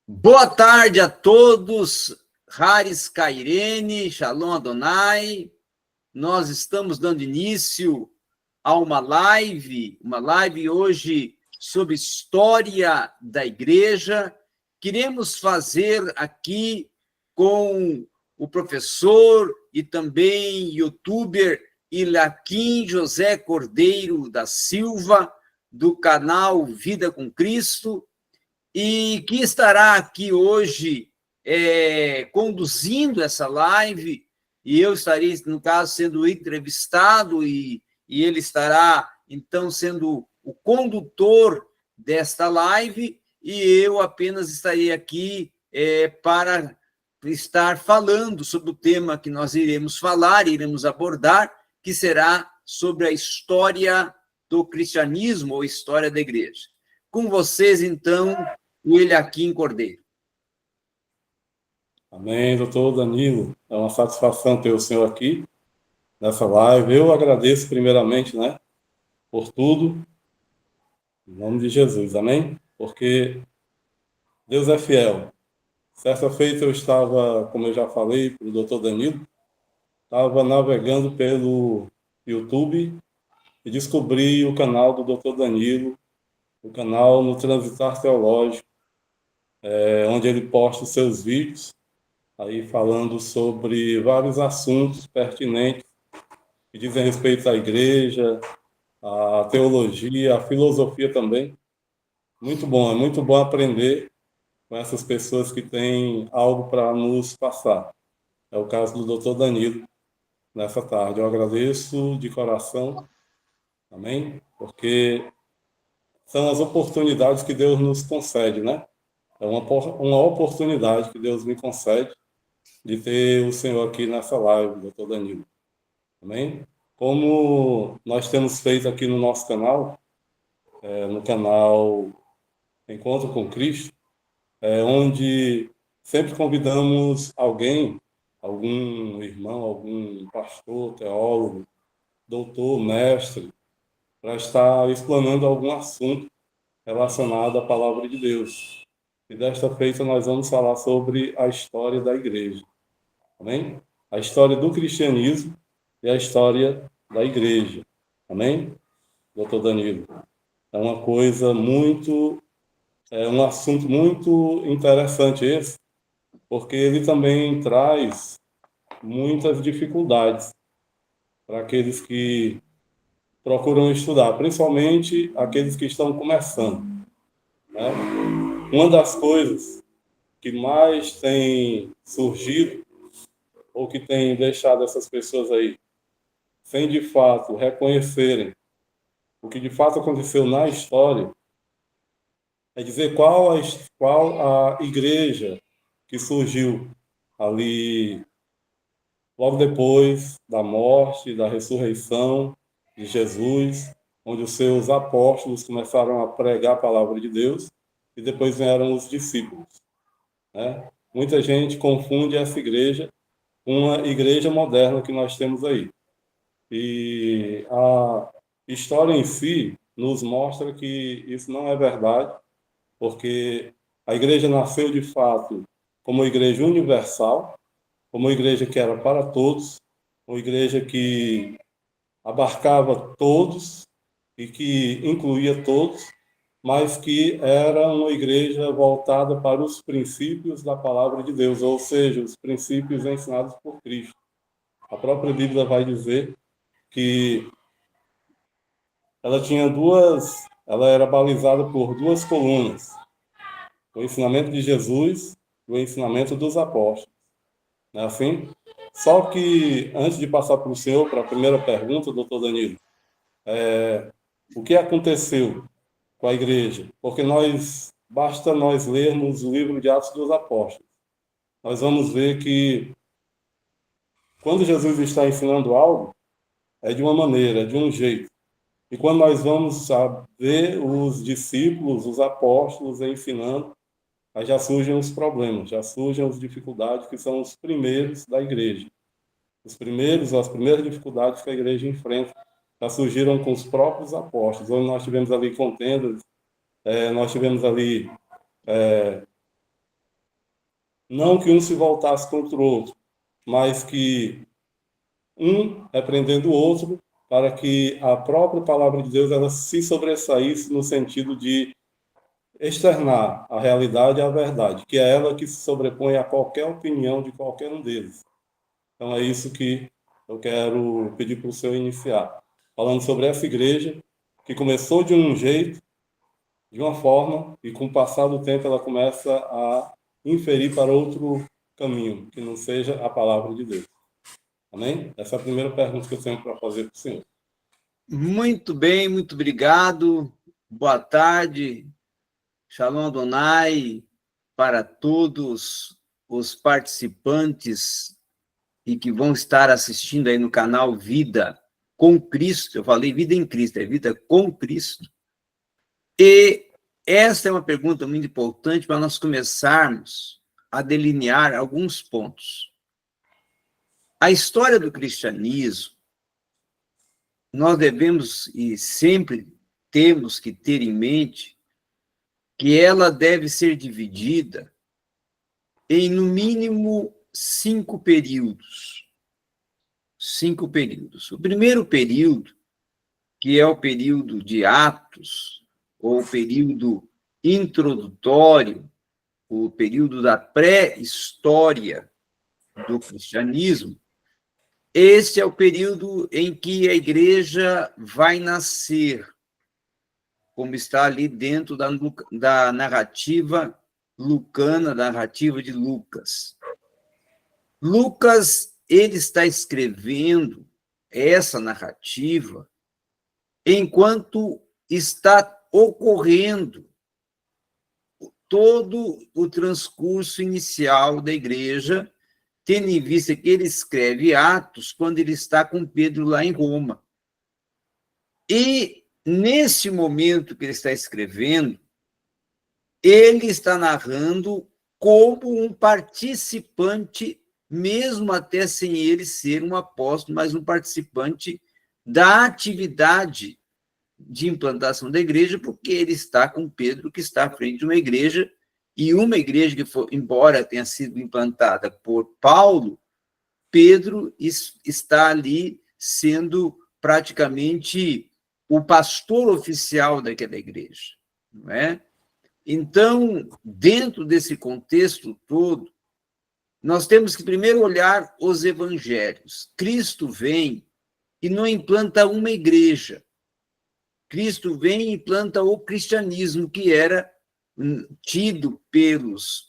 Boa tarde a todos, Haris Cairene, Shalom Adonai. Nós estamos dando início a uma live hoje sobre história da igreja. Queremos fazer aqui com o professor e também youtuber Ilaquim José Cordeiro da Silva, do canal Vida com Cristo, e que estará aqui hoje conduzindo essa live, e eu estarei, no caso, sendo entrevistado, e ele estará, então, sendo o condutor desta live, e eu apenas estarei aqui para estar falando sobre o tema que nós iremos abordar, que será sobre a história do cristianismo, ou história da igreja. Com vocês, então, o Eliaquim Cordeiro. Amém, doutor Danilo. É uma satisfação ter o senhor aqui nessa live. Eu agradeço primeiramente, por tudo, em nome de Jesus, amém? Porque Deus é fiel. Certa feita eu estava, como eu já falei para o doutor Danilo, estava navegando pelo YouTube e descobri o canal do doutor Danilo, o canal No Transitar Teológico, onde ele posta os seus vídeos, aí falando sobre vários assuntos pertinentes que dizem respeito à igreja, à teologia, à filosofia também. É muito bom aprender com essas pessoas que têm algo para nos passar. É o caso do doutor Danilo, nessa tarde. Eu agradeço de coração, amém? Porque são as oportunidades que Deus nos concede, É uma oportunidade que Deus me concede de ter o senhor aqui nessa live, doutor Danilo. Amém? Como nós temos feito aqui no nosso canal, no canal Encontro com Cristo, onde sempre convidamos alguém, algum irmão, algum pastor, teólogo, doutor, mestre, para estar explanando algum assunto relacionado à palavra de Deus. E desta feita nós vamos falar sobre a história da igreja. Amém? A história do cristianismo e a história da igreja. Amém? Doutor Danilo. É uma coisa um assunto muito interessante esse, porque ele também traz muitas dificuldades para aqueles que procuram estudar, principalmente aqueles que estão começando, Uma das coisas que mais tem surgido, ou que tem deixado essas pessoas aí, sem de fato reconhecerem o que de fato aconteceu na história, é dizer qual a igreja que surgiu ali logo depois da morte e da ressurreição de Jesus, onde os seus apóstolos começaram a pregar a palavra de Deus e depois vieram os discípulos. Muita gente confunde essa igreja com uma igreja moderna que nós temos aí. E a história em si nos mostra que isso não é verdade, porque a igreja nasceu de fato como igreja universal, como igreja que era para todos, uma igreja que abarcava todos e que incluía todos, mas que era uma igreja voltada para os princípios da palavra de Deus, ou seja, os princípios ensinados por Cristo. A própria Bíblia vai dizer que ela era balizada por duas colunas: o ensinamento de Jesus e o ensinamento dos apóstolos. Não é assim? Só que, antes de passar para o senhor, para a primeira pergunta, doutor Danilo, o que aconteceu com a igreja? Porque basta nós lermos o livro de Atos dos Apóstolos. Nós vamos ver que, quando Jesus está ensinando algo, é de uma maneira, é de um jeito. E quando nós vamos ver os discípulos, os apóstolos ensinando, aí já surgem os problemas, já surgem as dificuldades, que são os primeiros da igreja. As primeiras dificuldades que a igreja enfrenta já surgiram com os próprios apóstolos, onde nós tivemos ali contendas, nós tivemos ali não que um se voltasse contra o outro, mas que um repreendendo o outro, para que a própria palavra de Deus ela se sobressaísse no sentido de externar a realidade e a verdade, que é ela que se sobrepõe a qualquer opinião de qualquer um deles. Então é isso que eu quero pedir para o senhor iniciar, falando sobre essa igreja que começou de um jeito, de uma forma, e com o passar do tempo ela começa a inferir para outro caminho, que não seja a palavra de Deus. Amém? Essa é a primeira pergunta que eu tenho para fazer para o senhor. Muito bem, muito obrigado. Boa tarde. Shalom Adonai para todos os participantes e que vão estar assistindo aí no canal Vida com Cristo. Eu falei Vida em Cristo, é Vida com Cristo. E essa é uma pergunta muito importante para nós começarmos a delinear alguns pontos. A história do cristianismo, nós devemos e sempre temos que ter em mente que ela deve ser dividida em, no mínimo, 5 períodos. 5 períodos. O primeiro período, que é o período de Atos, ou o período introdutório, o período da pré-história do cristianismo, esse é o período em que a igreja vai nascer, como está ali dentro da narrativa lucana, da narrativa de Lucas. Lucas, ele está escrevendo essa narrativa enquanto está ocorrendo todo o transcurso inicial da igreja, tendo em vista que ele escreve Atos quando ele está com Pedro lá em Roma. E, nesse momento que ele está escrevendo, ele está narrando como um participante, mesmo até sem ele ser um apóstolo, mas um participante da atividade de implantação da igreja, porque ele está com Pedro, que está à frente de uma igreja, e uma igreja que, embora tenha sido implantada por Paulo, Pedro está ali sendo praticamente o pastor oficial daquela igreja, não é? Então, dentro desse contexto todo, nós temos que primeiro olhar os evangelhos. Cristo vem e não implanta uma igreja. Cristo vem e implanta o cristianismo, que era tido pelos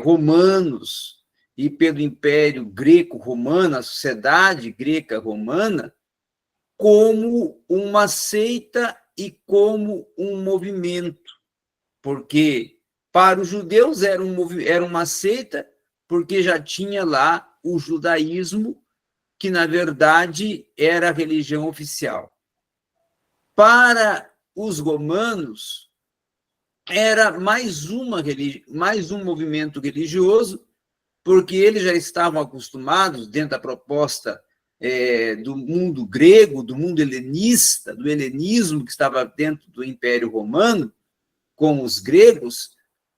romanos e pelo Império Greco-Romano, a sociedade greca-romana, como uma seita e como um movimento. Porque para os judeus era uma seita, porque já tinha lá o judaísmo, que, na verdade, era a religião oficial. Para os romanos, era mais um movimento religioso, porque eles já estavam acostumados, dentro da proposta do mundo grego, do mundo helenista, do helenismo que estava dentro do Império Romano, com os gregos,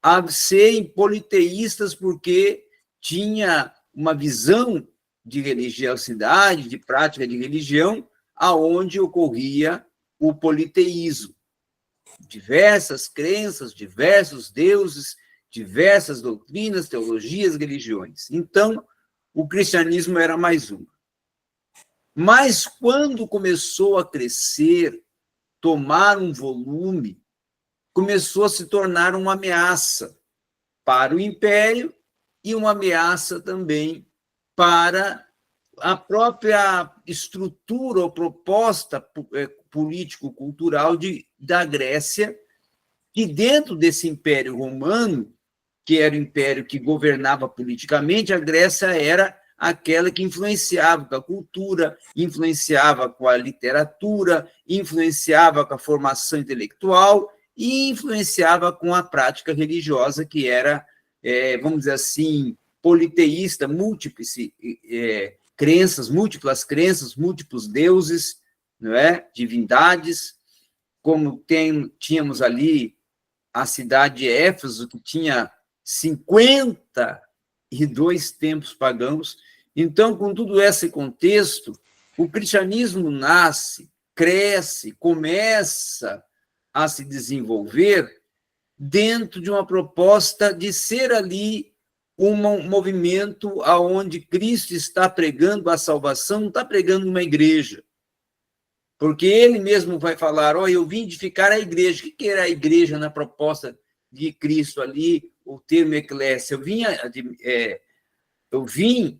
a serem politeístas, porque tinha uma visão de religiosidade, de prática de religião, aonde ocorria o politeísmo. Diversas crenças, diversos deuses, diversas doutrinas, teologias, religiões. Então, o cristianismo era mais uma. Mas, quando começou a crescer, tomar um volume, começou a se tornar uma ameaça para o império e uma ameaça também para a própria estrutura ou proposta político-cultural da Grécia, que dentro desse Império Romano, que era o império que governava politicamente, a Grécia era aquela que influenciava com a cultura, influenciava com a literatura, influenciava com a formação intelectual e influenciava com a prática religiosa, que era, vamos dizer assim, politeísta, múltiplas crenças, múltiplos deuses, não é? Divindades, como tínhamos ali a cidade de Éfeso, que tinha 50 e 2 tempos pagãos. Então, com todo esse contexto, o cristianismo nasce, cresce, começa a se desenvolver dentro de uma proposta de ser ali um movimento onde Cristo está pregando a salvação, não está pregando uma igreja. Porque ele mesmo vai falar, eu vim edificar a igreja. O que era a igreja na proposta de Cristo ali, o termo eclésia? Eu vim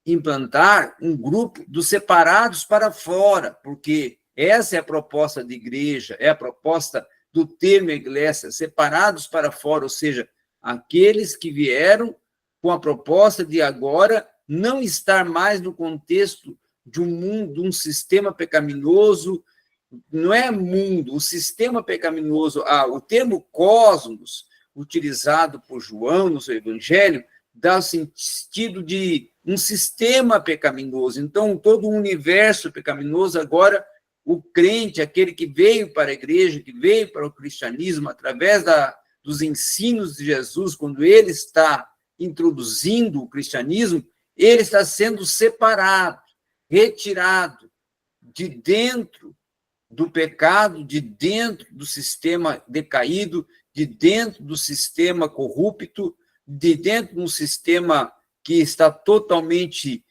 implantar um grupo dos separados para fora, porque essa é a proposta de igreja, é a proposta do termo eclésia, separados para fora, ou seja, aqueles que vieram com a proposta de agora não estar mais no contexto de um mundo, de um sistema pecaminoso, não é mundo, o sistema pecaminoso, o termo cosmos, utilizado por João no seu evangelho, dá o sentido de um sistema pecaminoso. Então, todo o universo pecaminoso, agora, o crente, aquele que veio para a igreja, que veio para o cristianismo, através dos ensinos de Jesus, quando ele está introduzindo o cristianismo, ele está sendo separado, retirado de dentro do pecado, de dentro do sistema decaído, de dentro do sistema corrupto, de dentro de um sistema que está totalmente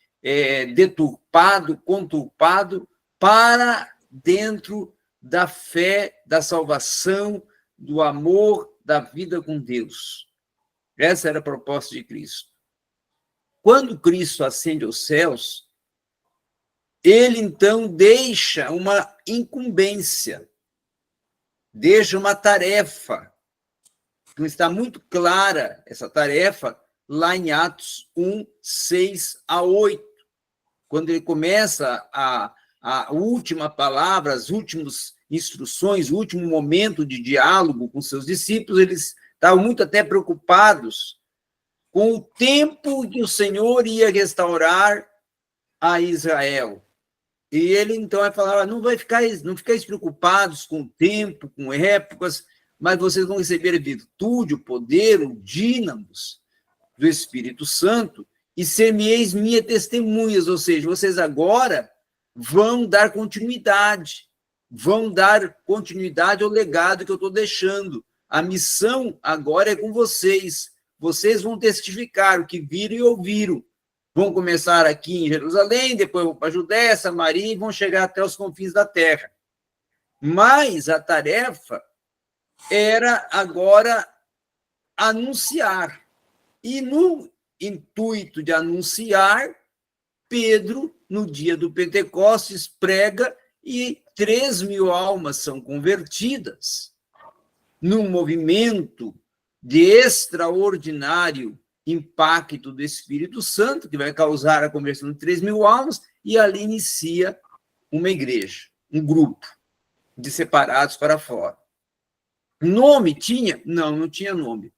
deturpado, conturpado, para dentro da fé, da salvação, do amor, da vida com Deus. Essa era a proposta de Cristo. Quando Cristo ascende aos céus, ele, então, deixa uma incumbência, deixa uma tarefa. Não está muito clara essa tarefa lá em Atos 1, 6 a 8, quando ele começa a última palavra, as últimas instruções, o último momento de diálogo com seus discípulos. Eles estavam muito até preocupados com o tempo que o Senhor ia restaurar a Israel. E ele, então, vai falar, não ficais preocupados com o tempo, com épocas, mas vocês vão receber a virtude, o poder, o dínamos do Espírito Santo, e ser-me-eis minhas testemunhas, ou seja, vocês agora vão dar continuidade ao legado que eu estou deixando. A missão agora é com vocês. Vocês vão testificar o que viram e ouviram. Vão começar aqui em Jerusalém, depois vão para a Judéia, Samaria, e vão chegar até os confins da terra. Mas a tarefa era agora anunciar. E no intuito de anunciar, Pedro, no dia do Pentecostes, prega e 3.000 almas são convertidas num movimento de extraordinário impacto do Espírito Santo, que vai causar a conversão de 3.000 almas, e ali inicia uma igreja, um grupo de separados para fora. Nome tinha? Não tinha nome.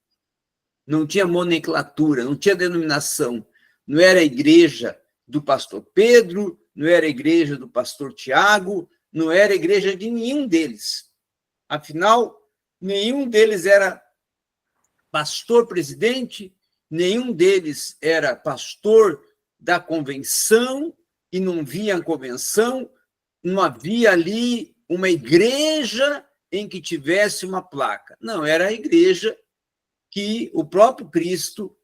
Não tinha nomenclatura, não tinha denominação. Não era a igreja do pastor Pedro, não era a igreja do pastor Tiago, não era a igreja de nenhum deles. Afinal, nenhum deles era pastor-presidente, nenhum deles era pastor da convenção, e não via a convenção, não havia ali uma igreja em que tivesse uma placa. Não, era a igreja que o próprio Cristo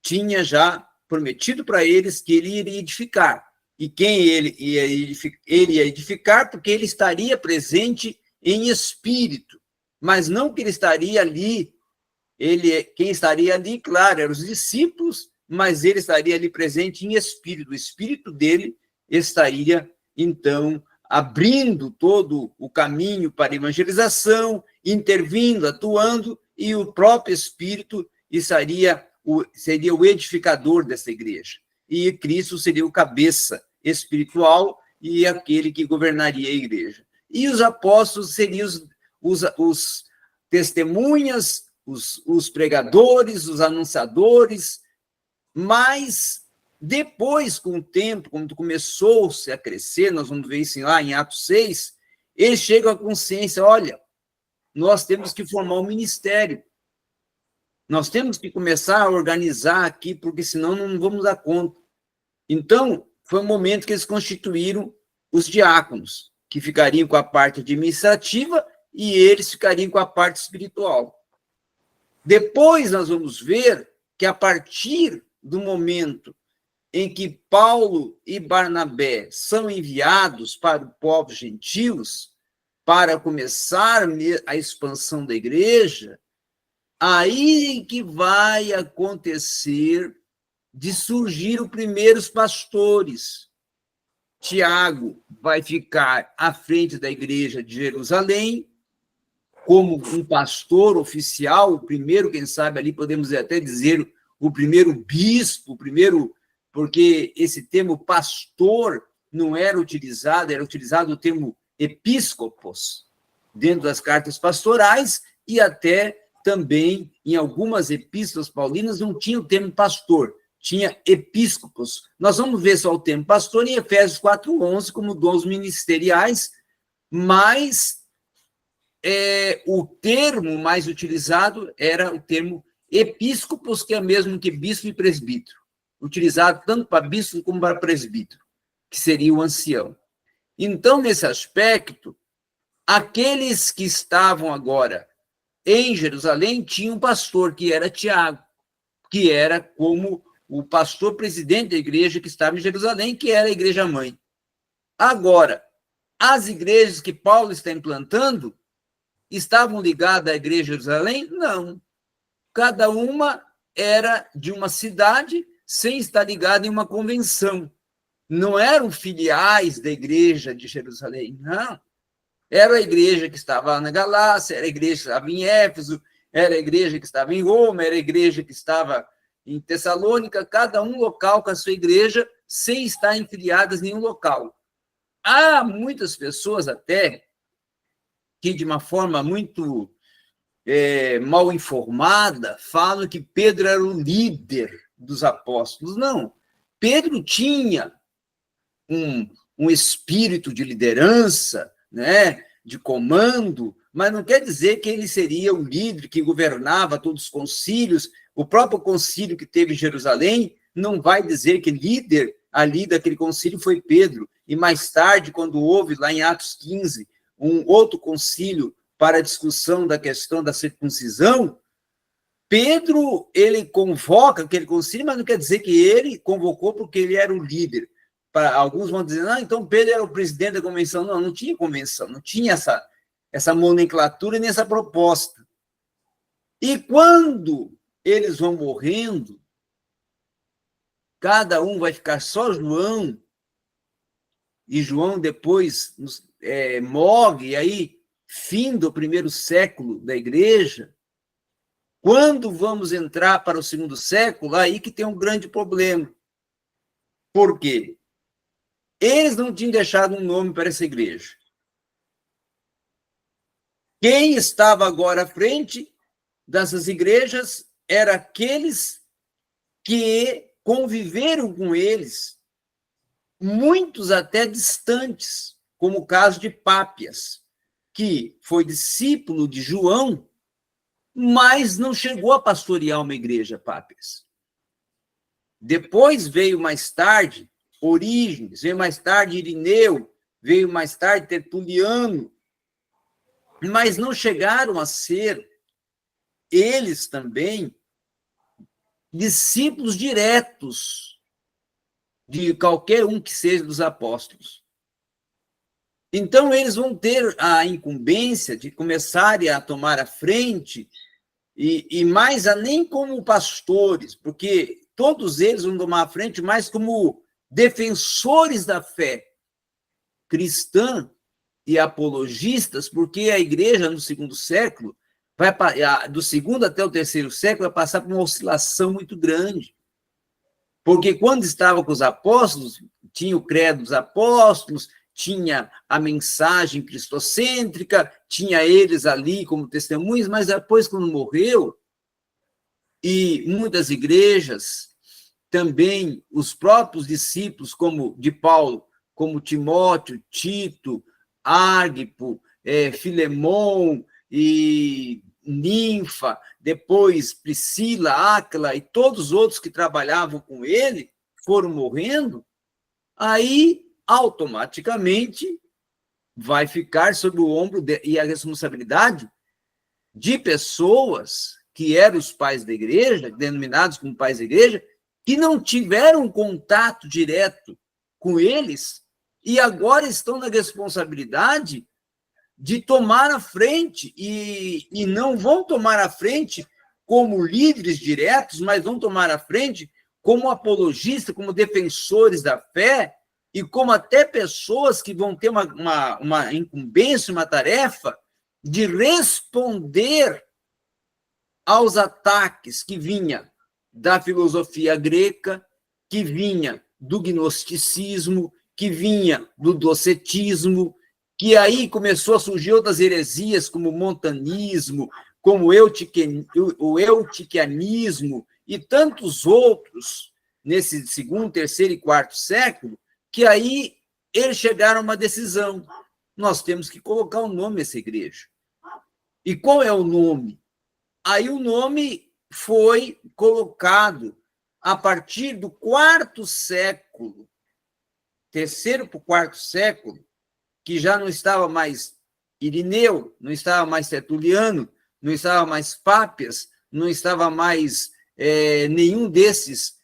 tinha já prometido para eles que ele iria edificar. E quem ele ia edificar, porque ele estaria presente em espírito, mas não que ele estaria ali. Quem estaria ali, claro, eram os discípulos, mas ele estaria ali presente em espírito. O espírito dele estaria, então, abrindo todo o caminho para a evangelização, intervindo, atuando, e o próprio Espírito seria o edificador dessa igreja. E Cristo seria o cabeça espiritual e aquele que governaria a igreja. E os apóstolos seriam os testemunhas, os pregadores, os anunciadores, mas depois, com o tempo, quando começou-se a crescer, nós vamos ver isso lá em Atos 6, eles chegam à consciência, olha, nós temos que formar um ministério. Nós temos que começar a organizar aqui, porque senão não vamos dar conta. Então, foi o momento que eles constituíram os diáconos, que ficariam com a parte administrativa e eles ficariam com a parte espiritual. Depois nós vamos ver que, a partir do momento em que Paulo e Barnabé são enviados para os povos gentios, para começar a expansão da igreja, aí que vai acontecer de surgir os primeiros pastores. Tiago vai ficar à frente da igreja de Jerusalém, como um pastor oficial, o primeiro, quem sabe, ali podemos até dizer o primeiro bispo, porque esse termo pastor não era utilizado o termo episcopos, dentro das cartas pastorais, e até também em algumas epístolas paulinas não tinha o termo pastor, tinha episcopos. Nós vamos ver só o termo pastor em Efésios 4:11, como dons ministeriais, mas o termo mais utilizado era o termo episcopos, que é o mesmo que bispo e presbítero, utilizado tanto para bispo como para presbítero, que seria o ancião. Então, nesse aspecto, aqueles que estavam agora em Jerusalém tinham um pastor, que era Tiago, que era como o pastor presidente da igreja que estava em Jerusalém, que era a igreja-mãe. Agora, as igrejas que Paulo está implantando estavam ligadas à igreja de Jerusalém? Não. Cada uma era de uma cidade sem estar ligada em uma convenção. Não eram filiais da igreja de Jerusalém, não. Era a igreja que estava na Galácia, era a igreja que estava em Éfeso, era a igreja que estava em Roma, era a igreja que estava em Tessalônica, cada um local com a sua igreja, sem estar filiadas em nenhum local. Há muitas pessoas até que, de uma forma muito mal informada, falam que Pedro era o líder dos apóstolos. Não. Pedro tinha um espírito de liderança, né, de comando, mas não quer dizer que ele seria o líder que governava todos os concílios. O próprio concílio que teve em Jerusalém não vai dizer que líder ali daquele concílio foi Pedro. E mais tarde, quando houve, lá em Atos 15, um outro concílio para a discussão da questão da circuncisão, Pedro, ele convoca aquele concílio, mas não quer dizer que ele convocou porque ele era o líder. Alguns vão dizer, então Pedro era o presidente da convenção. Não, não tinha convenção, não tinha essa nomenclatura nem essa proposta. E quando eles vão morrendo, cada um vai ficar só João, e João depois morre, e aí, fim do primeiro século da igreja. Quando vamos entrar para o segundo século, aí que tem um grande problema. Por quê? Eles não tinham deixado um nome para essa igreja. Quem estava agora à frente dessas igrejas eram aqueles que conviveram com eles, muitos até distantes, como o caso de Pápias, que foi discípulo de João, mas não chegou a pastorear uma igreja, Pápias. Depois veio mais tarde Orígenes, veio mais tarde Irineu, veio mais tarde Tertuliano, mas não chegaram a ser, eles também, discípulos diretos de qualquer um que seja dos apóstolos. Então, eles vão ter a incumbência de começarem a tomar a frente, e mais nem como pastores, porque todos eles vão tomar a frente mais como defensores da fé cristã e apologistas, porque a igreja no segundo século, do segundo até o terceiro século, vai passar por uma oscilação muito grande. Porque quando estava com os apóstolos, tinha o credo dos apóstolos, tinha a mensagem cristocêntrica, tinha eles ali como testemunhas, mas depois, quando morreu, e muitas igrejas, também os próprios discípulos, como de Paulo, como Timóteo, Tito, Arquipo, Filemão e Ninfa, depois Priscila, Áquila e todos os outros que trabalhavam com ele foram morrendo, aí automaticamente vai ficar sob o ombro e a responsabilidade de pessoas que eram os pais da igreja, denominados como pais da igreja, que não tiveram contato direto com eles e agora estão na responsabilidade de tomar a frente e não vão tomar a frente como líderes diretos, mas vão tomar a frente como apologistas, como defensores da fé e como até pessoas que vão ter uma incumbência, uma tarefa de responder aos ataques que vinha da filosofia grega, que vinha do gnosticismo, que vinha do docetismo, que aí começou a surgir outras heresias, como o montanismo, como o eutiquianismo e tantos outros, nesse segundo, terceiro e quarto século, que aí eles chegaram a uma decisão. Nós temos que colocar um nome nessa igreja. E qual é o nome? Aí o nome foi colocado a partir do quarto século, terceiro para o quarto século, que já não estava mais Irineu, não estava mais Tertuliano, não estava mais Pápias, não estava mais nenhum desses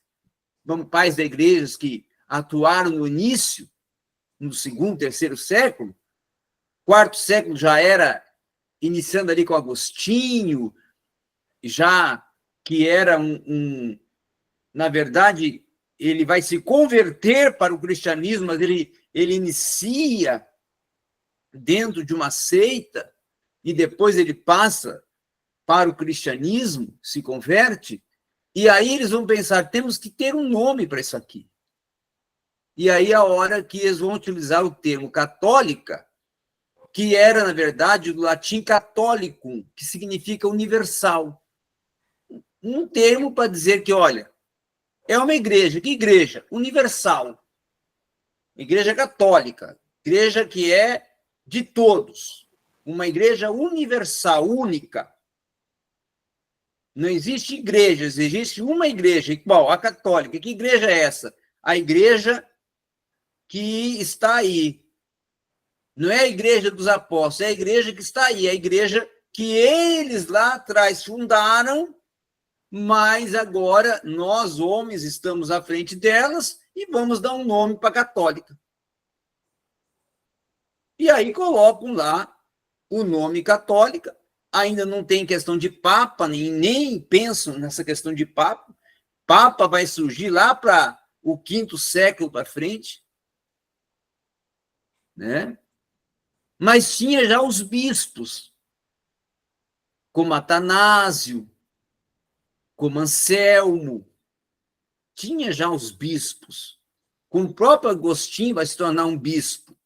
pais da igreja que atuaram no início, no segundo, terceiro século. Quarto século já era iniciando ali com Agostinho, já que era na verdade, ele vai se converter para o cristianismo, mas ele inicia dentro de uma seita e depois ele passa para o cristianismo, se converte, e aí eles vão pensar, temos que ter um nome para isso aqui. E aí a hora que eles vão utilizar o termo católica, que era, na verdade, do latim catholicum, que significa universal. Um termo para dizer que, olha, é uma igreja. Que igreja? Universal. Igreja católica. Igreja que é de todos. Uma igreja universal, única. Não existe igrejas, existe uma igreja, igual a católica. Que igreja é essa? A igreja que está aí. Não é a igreja dos apóstolos, é a igreja que está aí, é a igreja que eles lá atrás fundaram, mas agora nós, homens, estamos à frente delas e vamos dar um nome para a católica. E aí colocam lá o nome católica, ainda não tem questão de papa, nem pensam nessa questão de papa. Papa vai surgir lá para o quinto século para frente, né? Mas tinha já os bispos, como Atanásio, como Anselmo, tinha já os bispos. Com o próprio Agostinho vai se tornar um bispo.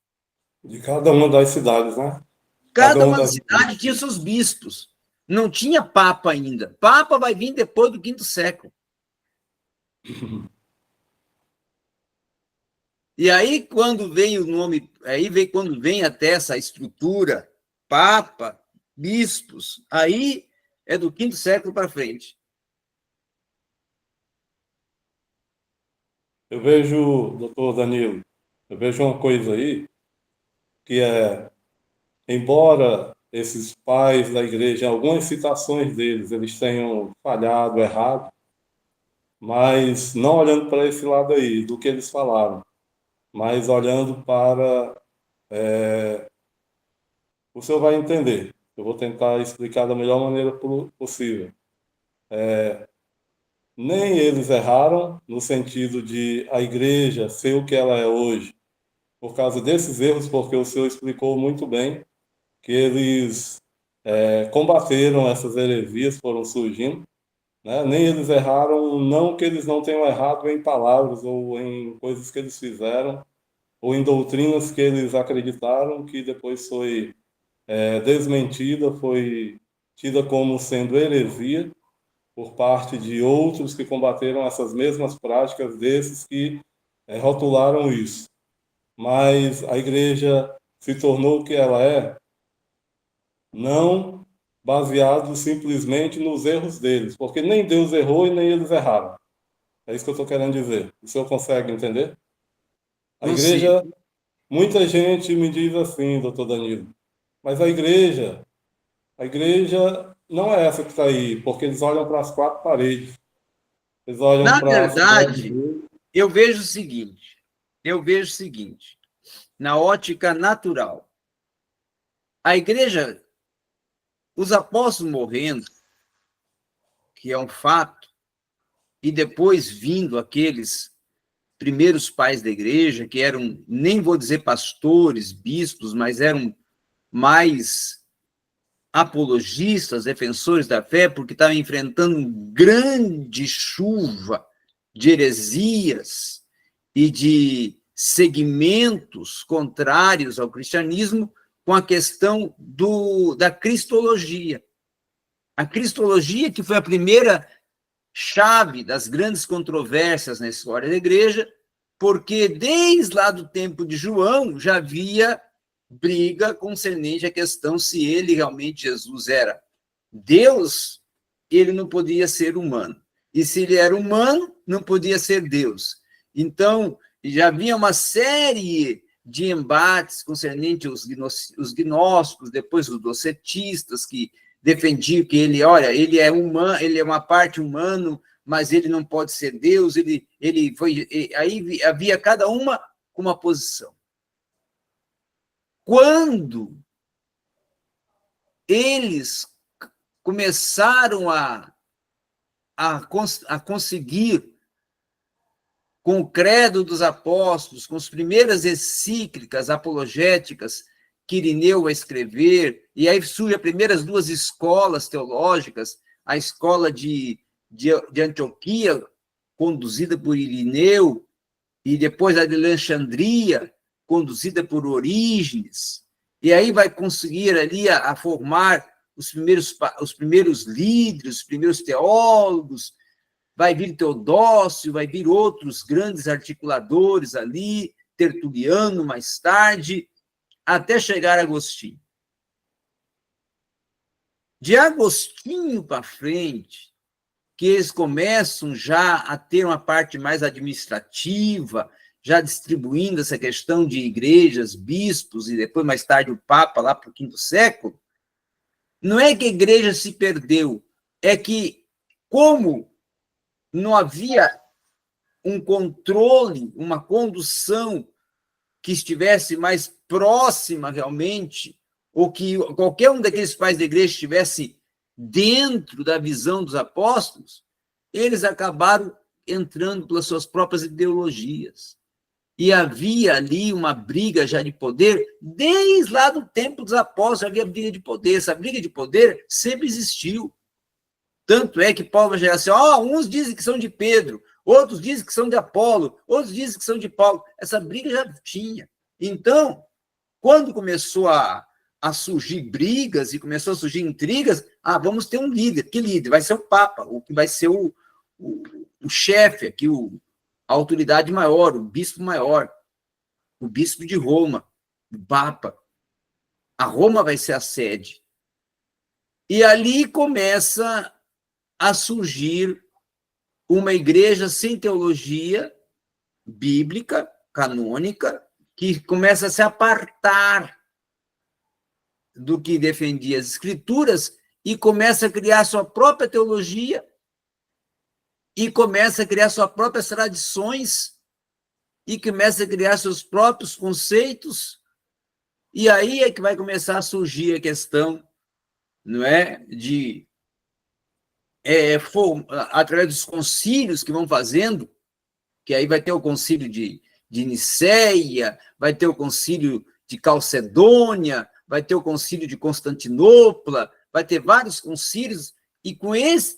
De cada uma das cidades, né? Cada uma das cidades tinha seus bispos. Não tinha papa ainda. Papa vai vir depois do quinto século. E aí, quando vem o nome, quando vem até essa estrutura, papa, bispos, aí é do quinto século para frente. Eu vejo, doutor Danilo, eu vejo uma coisa aí, que é, embora esses pais da igreja, algumas citações deles, eles tenham falhado, errado, mas não olhando para esse lado aí, do que eles falaram, mas olhando para... o senhor vai entender. Eu vou tentar explicar da melhor maneira possível. Nem eles erraram no sentido de a igreja ser o que ela é hoje, por causa desses erros, porque o senhor explicou muito bem que eles combateram essas heresias, foram surgindo, né? Nem eles erraram, não que eles não tenham errado em palavras ou em coisas que eles fizeram, ou em doutrinas que eles acreditaram, que depois foi desmentida, foi tida como sendo heresia por parte de outros que combateram essas mesmas práticas, desses que rotularam isso. Mas a igreja se tornou o que ela é, não baseado simplesmente nos erros deles, porque nem Deus errou e nem eles erraram. É isso que eu estou querendo dizer. O senhor consegue entender? A igreja, Consigo. muita gente me diz assim, doutor Danilo, mas a igreja não é essa que está aí, porque eles olham para as quatro paredes, eles olham Na para a cidade verdade, dele. eu vejo o seguinte, na ótica natural. A igreja, os apóstolos morrendo, que é um fato, e depois vindo aqueles primeiros pais da igreja, que eram, nem vou dizer pastores, bispos, mas eram mais apologistas, defensores da fé, porque estavam enfrentando grande chuva de heresias e de segmentos contrários ao cristianismo com a questão da cristologia. A cristologia, que foi a primeira chave das grandes controvérsias na história da igreja, porque desde lá do tempo de João já havia briga concernente à questão se ele realmente, Jesus, era Deus, ele não podia ser humano. E se ele era humano, não podia ser Deus. Então, já havia uma série de embates concernentes os gnósticos, depois os docetistas, que defendiam que ele, olha, ele é humano, ele é uma parte humano, mas ele não pode ser Deus, ele foi. Aí havia cada uma com uma posição. Quando eles começaram a conseguir, com o credo dos apóstolos, com as primeiras encíclicas apologéticas que Irineu vai escrever, e aí surgem as primeiras duas escolas teológicas, a escola de Antioquia, conduzida por Irineu, e depois a de Alexandria, conduzida por Orígenes, e aí vai conseguir ali a formar os primeiros líderes, os primeiros teólogos, vai vir Teodócio, vai vir outros grandes articuladores ali, Tertuliano mais tarde, até chegar a Agostinho. De Agostinho para frente, que eles começam já a ter uma parte mais administrativa, já distribuindo essa questão de igrejas, bispos, e depois, mais tarde, o Papa, lá para o V século, não é que a igreja se perdeu, é que, como não havia um controle, uma condução que estivesse mais próxima realmente, ou que qualquer um daqueles pais da igreja estivesse dentro da visão dos apóstolos, eles acabaram entrando pelas suas próprias ideologias. E havia ali uma briga já de poder, desde lá do tempo dos apóstolos já havia briga de poder. Essa briga de poder sempre existiu. Tanto é que Paulo vai chegar assim, uns dizem que são de Pedro, outros dizem que são de Apolo, outros dizem que são de Paulo. Essa briga já tinha. Então, quando começou a surgir brigas e começou a surgir intrigas, vamos ter um líder. Que líder? Vai ser o Papa, o que vai ser o chefe aqui, a autoridade maior, o bispo maior, o bispo de Roma, o Papa. A Roma vai ser a sede. E ali começa a surgir uma igreja sem teologia bíblica, canônica, que começa a se apartar do que defendia as escrituras e começa a criar sua própria teologia e começa a criar suas próprias tradições e começa a criar seus próprios conceitos. E aí é que vai começar a surgir a questão, não é, de através dos concílios que vão fazendo, que aí vai ter o concílio de Nicéia, vai ter o concílio de Calcedônia, vai ter o concílio de Constantinopla, vai ter vários concílios, e com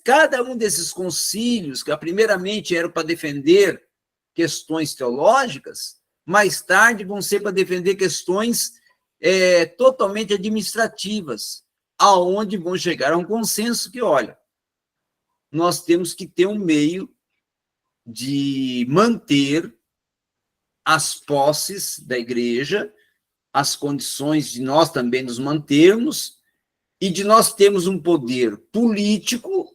cada um desses concílios, que primeiramente eram para defender questões teológicas, mais tarde vão ser para defender questões totalmente administrativas, aonde vão chegar a um consenso que, olha, nós temos que ter um meio de manter as posses da igreja, as condições de nós também nos mantermos, e de nós termos um poder político,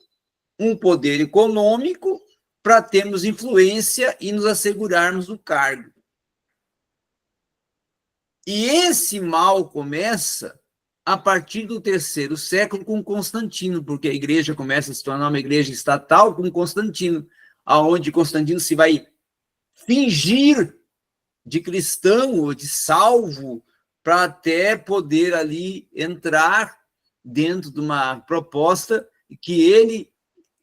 um poder econômico, para termos influência e nos assegurarmos o cargo. E esse mal começa a partir do 3º século com Constantino, porque a igreja começa a se tornar uma igreja estatal com Constantino, aonde Constantino se vai fingir de cristão ou de salvo para até poder ali entrar dentro de uma proposta que ele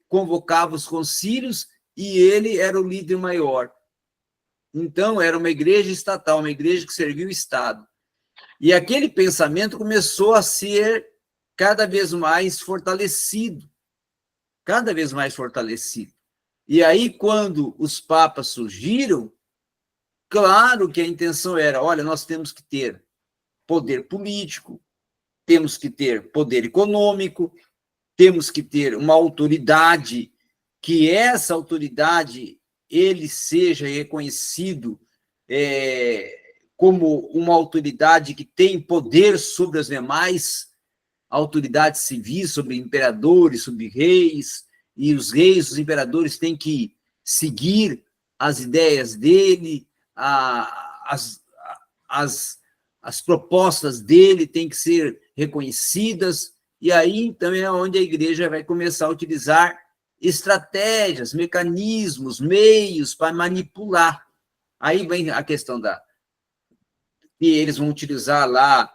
convocava os concílios e ele era o líder maior. Então, era uma igreja estatal, uma igreja que servia o Estado. E aquele pensamento começou a ser cada vez mais fortalecido, cada vez mais fortalecido. E aí, quando os papas surgiram, claro que a intenção era, olha, nós temos que ter poder político, temos que ter poder econômico, temos que ter uma autoridade, que essa autoridade ele seja reconhecido como uma autoridade que tem poder sobre as demais autoridades civis, sobre imperadores, sobre reis, e os reis, os imperadores têm que seguir as ideias dele, as propostas dele têm que ser reconhecidas, e aí, então, é onde a igreja vai começar a utilizar estratégias, mecanismos, meios para manipular. Aí vem a questão e eles vão utilizar lá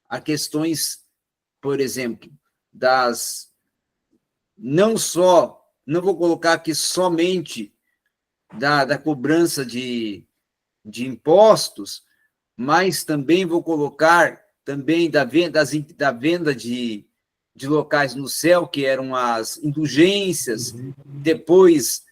as questões, por exemplo, não vou colocar aqui somente da cobrança de impostos, mas também vou colocar também da venda de locais no céu, que eram as indulgências, depois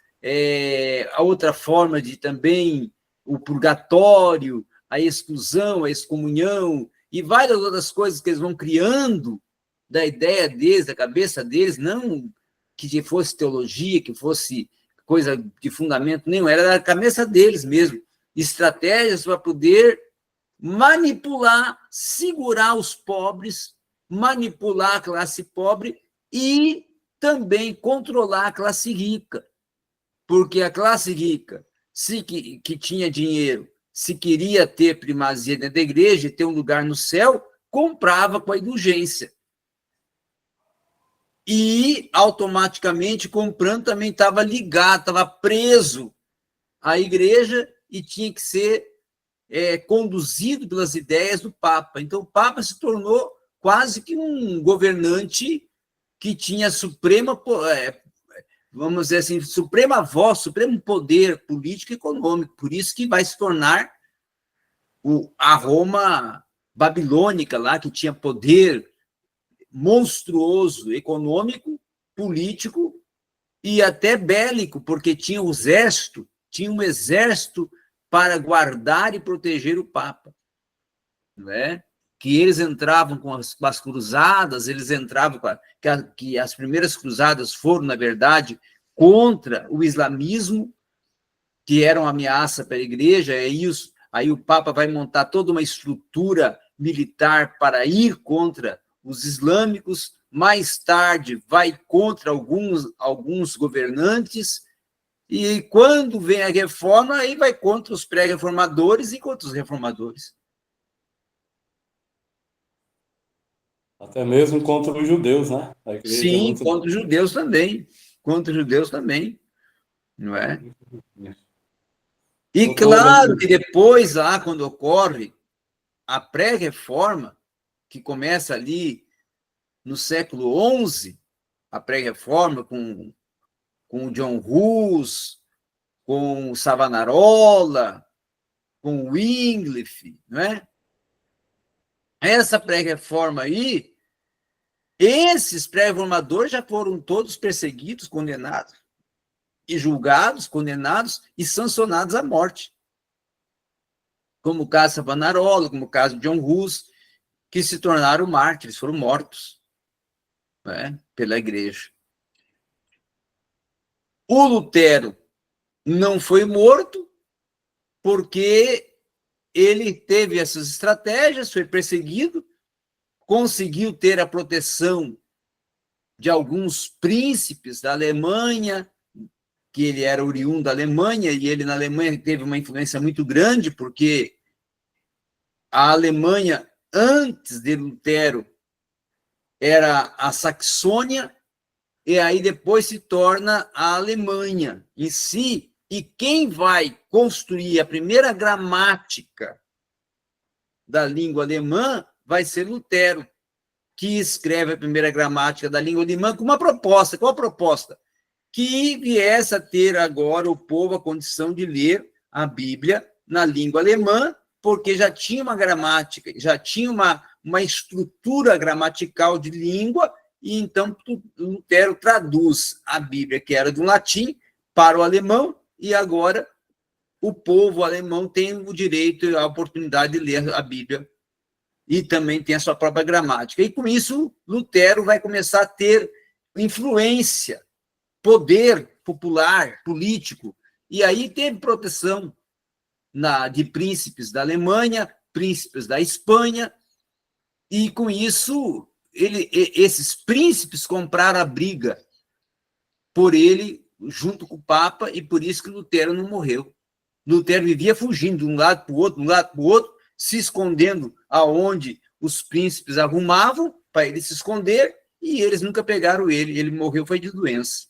a outra forma de também o purgatório, a exclusão, a excomunhão, e várias outras coisas que eles vão criando da ideia deles, da cabeça deles, não que fosse teologia, que fosse coisa de fundamento nenhum, era da cabeça deles mesmo, estratégias para poder manipular, segurar os pobres, manipular a classe pobre e também controlar a classe rica, porque a classe rica, que tinha dinheiro, se queria ter primazia dentro da igreja e ter um lugar no céu, comprava com a indulgência. E, automaticamente, comprando, também estava ligado, estava preso à igreja e tinha que ser conduzido pelas ideias do Papa. Então, o Papa se tornou quase que um governante que tinha vamos dizer assim, suprema voz, supremo poder político e econômico. Por isso que vai se tornar a Roma babilônica lá, que tinha poder monstruoso, econômico, político e até bélico, porque tinha um exército para guardar e proteger o Papa, não é? Que eles entravam com as cruzadas, eles entravam que as primeiras cruzadas foram, na verdade, contra o islamismo, que era uma ameaça para a igreja, aí o Papa vai montar toda uma estrutura militar para ir contra os islâmicos, mais tarde vai contra alguns governantes, e quando vem a reforma, aí vai contra os pré-reformadores e contra os reformadores. Até mesmo contra os judeus, né? A igreja Sim, contra os judeus também. Contra os judeus também, não é? E claro que depois, lá, quando ocorre a pré-reforma, que começa ali no século XI, a pré-reforma com o John Hus, com o Savonarola, com o Wycliffe, não é? Essa pré-reforma aí, esses pré-reformadores já foram todos perseguidos, condenados, e julgados, condenados e sancionados à morte. Como o caso de Savonarola, como o caso de John Hus, que se tornaram mártires, foram mortos, né, pela igreja. O Lutero não foi morto porque ele teve essas estratégias, foi perseguido, conseguiu ter a proteção de alguns príncipes da Alemanha, que ele era oriundo da Alemanha, e ele na Alemanha teve uma influência muito grande, porque a Alemanha, antes de Lutero, era a Saxônia, e aí depois se torna a Alemanha em si, e quem vai construir a primeira gramática da língua alemã vai ser Lutero, que escreve a primeira gramática da língua alemã com uma proposta. Qual a proposta? Que viesse a ter agora o povo a condição de ler a Bíblia na língua alemã, porque já tinha uma gramática, já tinha uma estrutura gramatical de língua, e então Lutero traduz a Bíblia, que era do latim, para o alemão, e agora o povo alemão tem o direito e a oportunidade de ler a Bíblia, e também tem a sua própria gramática. E com isso, Lutero vai começar a ter influência, poder popular, político, e aí teve proteção de príncipes da Alemanha, príncipes da Espanha, e com isso esses príncipes compraram a briga por ele, junto com o Papa, e por isso que Lutero não morreu. Lutero vivia fugindo de um lado para o outro, de um lado para o outro, se escondendo aonde os príncipes arrumavam para ele se esconder, e eles nunca pegaram ele. Ele morreu foi de doença.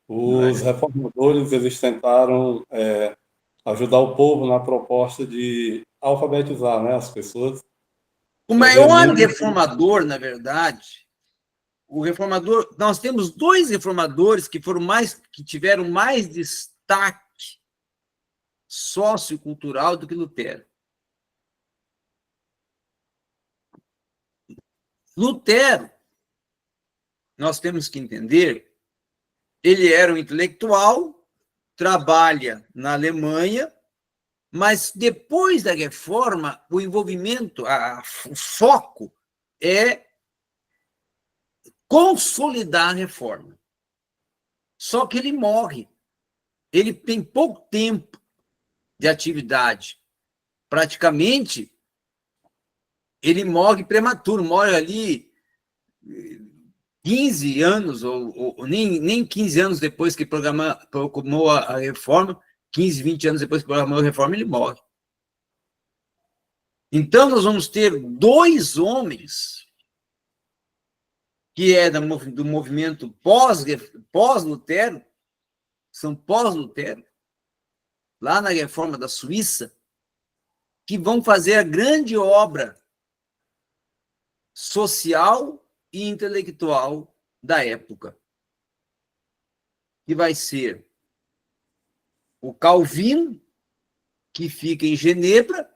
Os reformadores, eles tentaram ajudar o povo na proposta de alfabetizar, né, as pessoas. O maior reformador, na verdade, nós temos dois reformadores que tiveram mais destaque sociocultural do que Lutero. Lutero, nós temos que entender, ele era um intelectual, trabalha na Alemanha, mas depois da reforma, o envolvimento, o foco é consolidar a reforma. Só que ele morre. Ele tem pouco tempo de atividade. Praticamente, ele morre prematuro, morre ali 15 anos, ou nem 15 anos depois que proclamou a reforma, 15, 20 anos depois que proclamou a reforma, ele morre. Então, nós vamos ter dois homens que é do movimento pós-Lutero, são pós-Lutero, lá na reforma da Suíça, que vão fazer a grande obra social e intelectual da época, que vai ser o Calvino, que fica em Genebra,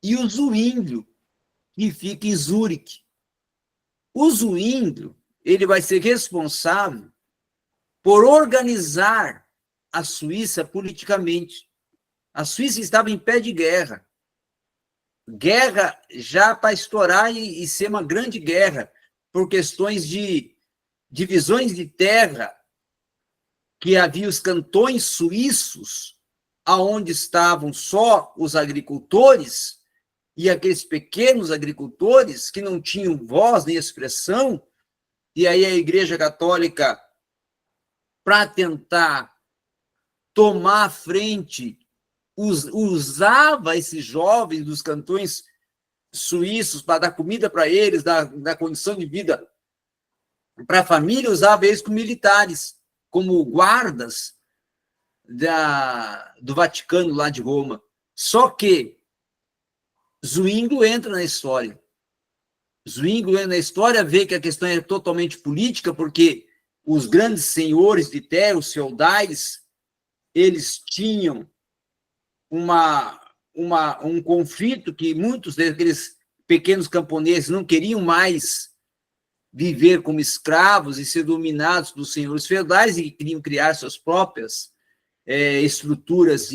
e o Zwinglio, que fica em Zurique. O Zwinglio, ele vai ser responsável por organizar a Suíça politicamente. A Suíça estava em pé de guerra. Guerra já para estourar e ser uma grande guerra, por questões de divisões de terra, que havia os cantões suíços, aonde estavam só os agricultores, e aqueles pequenos agricultores que não tinham voz nem expressão, e aí a Igreja Católica, para tentar tomar a frente, usava esses jovens dos cantões suíços para dar comida para eles, dar condição de vida para a família, usava eles como militares, como guardas do Vaticano, lá de Roma. Só que Zwinglio entra na história. Zwinglio entra na história, vê que a questão é totalmente política, porque os grandes senhores de terra, os feudais, eles tinham um conflito que muitos daqueles pequenos camponeses não queriam mais viver como escravos e ser dominados pelos senhores feudais e queriam criar suas próprias estruturas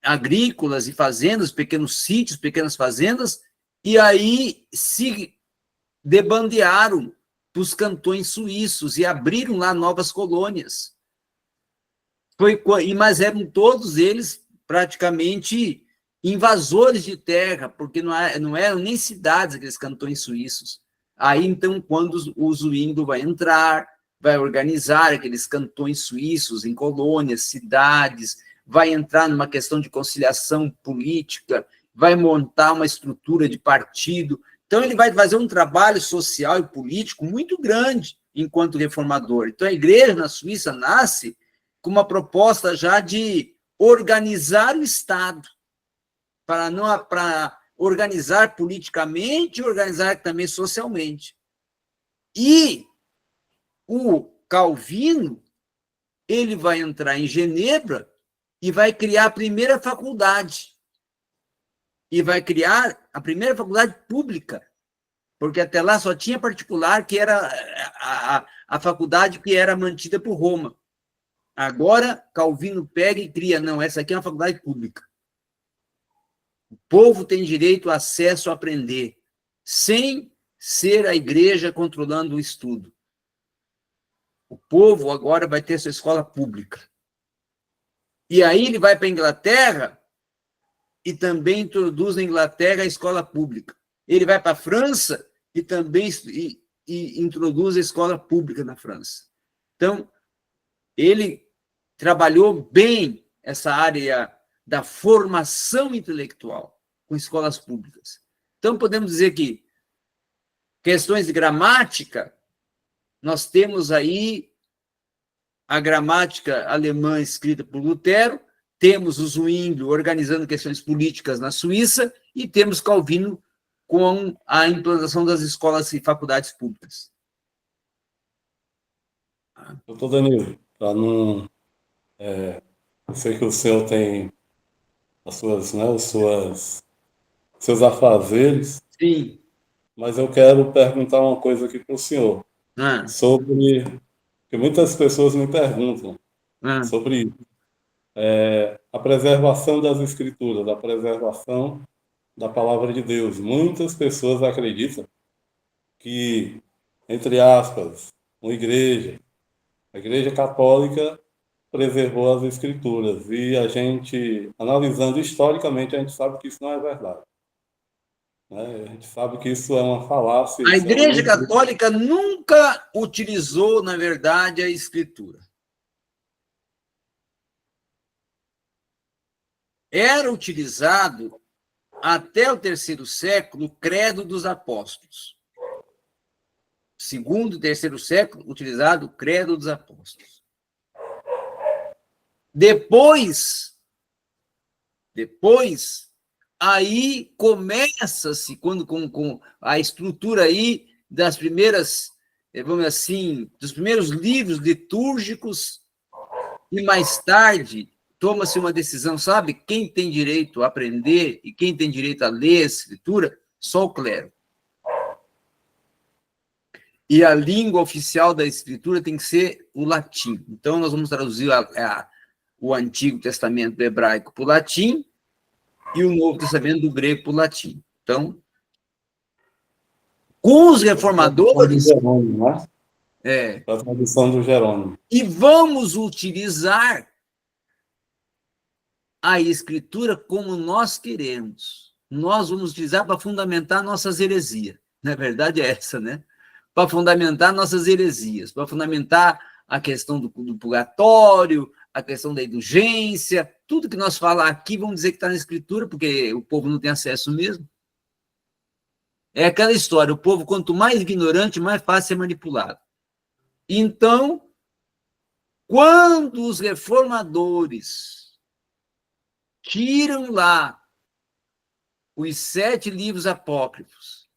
agrícolas e fazendas, pequenos sítios, pequenas fazendas, e aí se debandearam para os cantões suíços e abriram lá novas colônias. Mas eram todos eles praticamente invasores de terra, porque não eram nem cidades aqueles cantões suíços. Aí, então, quando o Zwingli vai entrar, vai organizar aqueles cantões suíços em colônias, cidades, vai entrar numa questão de conciliação política, vai montar uma estrutura de partido. Então, ele vai fazer um trabalho social e político muito grande enquanto reformador. Então, a igreja na Suíça nasce com uma proposta já de organizar o Estado, para organizar politicamente e organizar também socialmente. E o Calvino, ele vai entrar em Genebra e vai criar a primeira faculdade. E vai criar a primeira faculdade pública, porque até lá só tinha particular, que era a faculdade que era mantida por Roma. Agora, Calvino pega e cria, não, essa aqui é uma faculdade pública. O povo tem direito a acesso a aprender, sem ser a igreja controlando o estudo. O povo agora vai ter sua escola pública. E aí ele vai para a Inglaterra e também introduz na Inglaterra a escola pública. Ele vai para a França e também introduz a escola pública na França. Então, ele trabalhou bem essa área da formação intelectual com escolas públicas. Então, podemos dizer que questões de gramática, nós temos aí a gramática alemã escrita por Lutero, temos o Zwingli organizando questões políticas na Suíça e temos Calvino com a implantação das escolas e faculdades públicas. Doutor Danilo, para não... eu sei que o senhor tem seus afazeres. Sim. Mas eu quero perguntar uma coisa aqui para o senhor, sobre, que muitas pessoas me perguntam sobre isso. A preservação das escrituras, a preservação da palavra de Deus. Muitas pessoas acreditam que, entre aspas, a igreja católica preservou as escrituras, e a gente, analisando historicamente, a gente sabe que isso não é verdade. A gente sabe que isso é uma falácia. A Igreja Católica nunca utilizou, na verdade, a Escritura. Era utilizado, até o terceiro século, o Credo dos Apóstolos. Segundo e terceiro século, utilizado o Credo dos Apóstolos. Depois, aí começa-se, com a estrutura aí das primeiras, vamos dizer assim, dos primeiros livros litúrgicos, e mais tarde toma-se uma decisão, sabe? Quem tem direito a aprender e quem tem direito a ler a escritura? Só o clero. E a língua oficial da escritura tem que ser o latim. Então, nós vamos traduzir o Antigo Testamento do hebraico para o latim, e o Novo Testamento do grego para o latim. Então, com os reformadores... A tradução do Jerônimo. E vamos utilizar a Escritura como nós queremos. Nós vamos utilizar para fundamentar nossas heresias. Na verdade é essa, né? Para fundamentar nossas heresias, para fundamentar a questão do purgatório, a questão da indulgência, tudo que nós falar aqui, vamos dizer que está na Escritura, porque o povo não tem acesso mesmo. É aquela história, o povo, quanto mais ignorante, mais fácil ser manipulado. Então, quando os reformadores tiram lá os 7 livros apócrifos,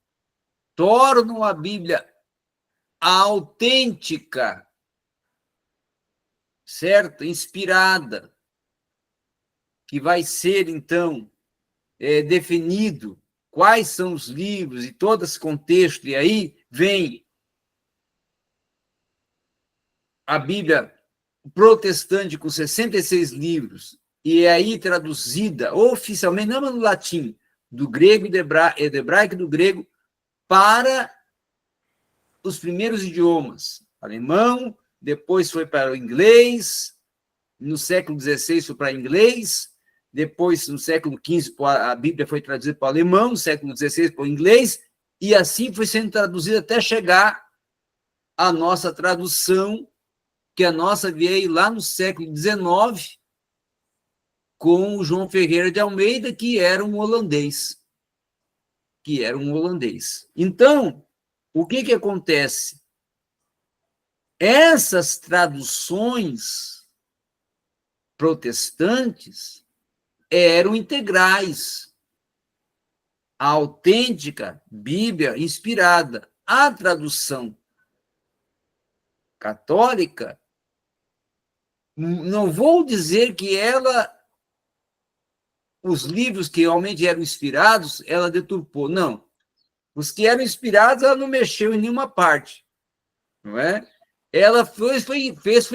tornam a Bíblia autêntica, certo? Inspirada, que vai ser, então, definido quais são os livros e todo esse contexto, e aí vem a Bíblia protestante com 66 livros, e é aí traduzida oficialmente, não no latim, do grego e do hebraico e do grego, para os primeiros idiomas, alemão, depois foi para o inglês, no século XVI foi para inglês, depois, no século XV, a Bíblia foi traduzida para o alemão, no século XVI para o inglês, E assim foi sendo traduzida até chegar à nossa tradução, que a nossa veio lá no século XIX, com o João Ferreira de Almeida, que era um holandês. Então, o que acontece? Essas traduções protestantes eram integrais. A autêntica Bíblia inspirada. A tradução católica, não vou dizer que os livros que realmente eram inspirados, ela deturpou. Não. Os que eram inspirados, ela não mexeu em nenhuma parte. Não é? Ela foi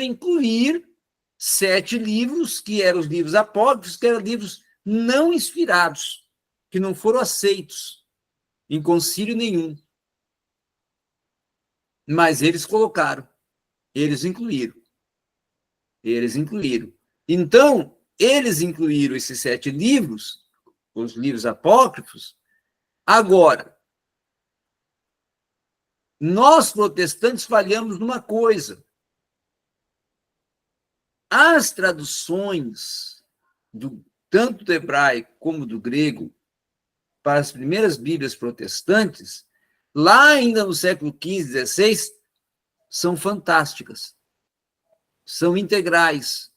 incluir 7 livros, que eram os livros apócrifos, que eram livros não inspirados, que não foram aceitos em concílio nenhum. Mas eles colocaram, eles incluíram. Então, eles incluíram esses 7 livros, os livros apócrifos. Agora, nós protestantes falhamos numa coisa. As traduções, tanto do hebraico como do grego, para as primeiras Bíblias protestantes, lá ainda no século XV, XVI, são fantásticas, são integrais,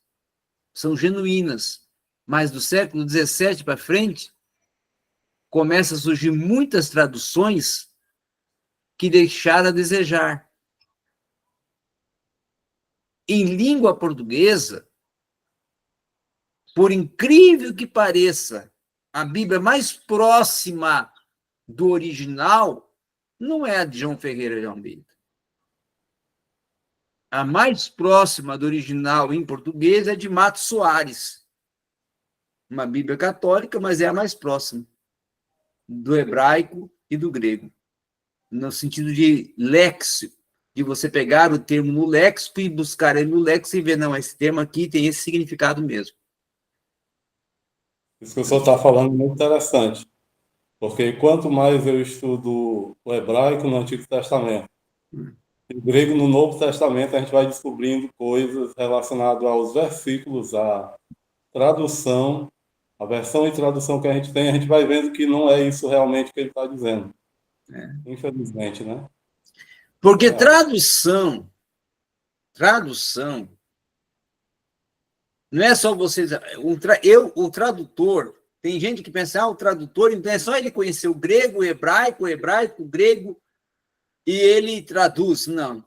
são genuínas. Mas do século XVII para frente, começa a surgir muitas traduções que deixaram a desejar. Em língua portuguesa, por incrível que pareça, a Bíblia mais próxima do original não é a de João Ferreira de Almeida. A mais próxima do original em português é de Matos Soares, uma Bíblia católica, mas é a mais próxima do hebraico e do grego, no sentido de léxico, de você pegar o termo no léxico e buscar ele no léxico e ver, não, esse termo aqui tem esse significado mesmo. Isso que o senhor está falando é muito interessante, porque quanto mais eu estudo o hebraico no Antigo Testamento, e o grego no Novo Testamento, a gente vai descobrindo coisas relacionadas aos versículos, à tradução, a versão e tradução que a gente vai vendo que não é isso realmente que ele está dizendo. Infelizmente, né? Porque tradução, não é só vocês. O tradutor, tem gente que pensa, o tradutor, então é só ele conhecer o grego, o hebraico, o grego, e ele traduz. Não.